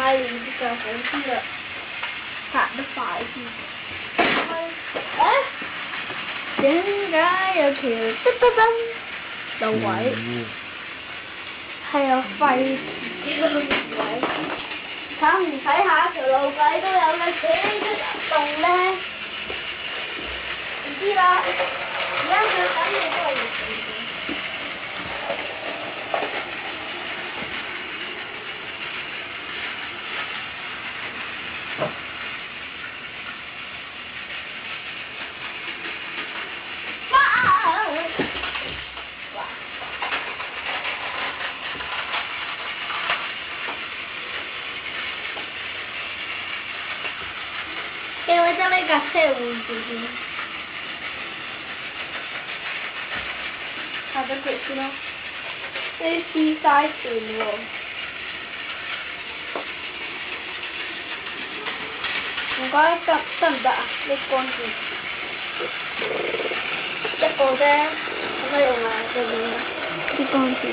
咪就好啲啦，行得快啲。點解有條噔噔噔有位？係有廢嘅位。睇唔睇下條路軌都有嘅，動咧？唔知啦，而家佢等嘢都係要死。因為將呢架車換住先，下咗佢先咯。呢啲嘥線喎，唔該得唔得啊？你關住，一個啫，有乜用啊？對面，你關住。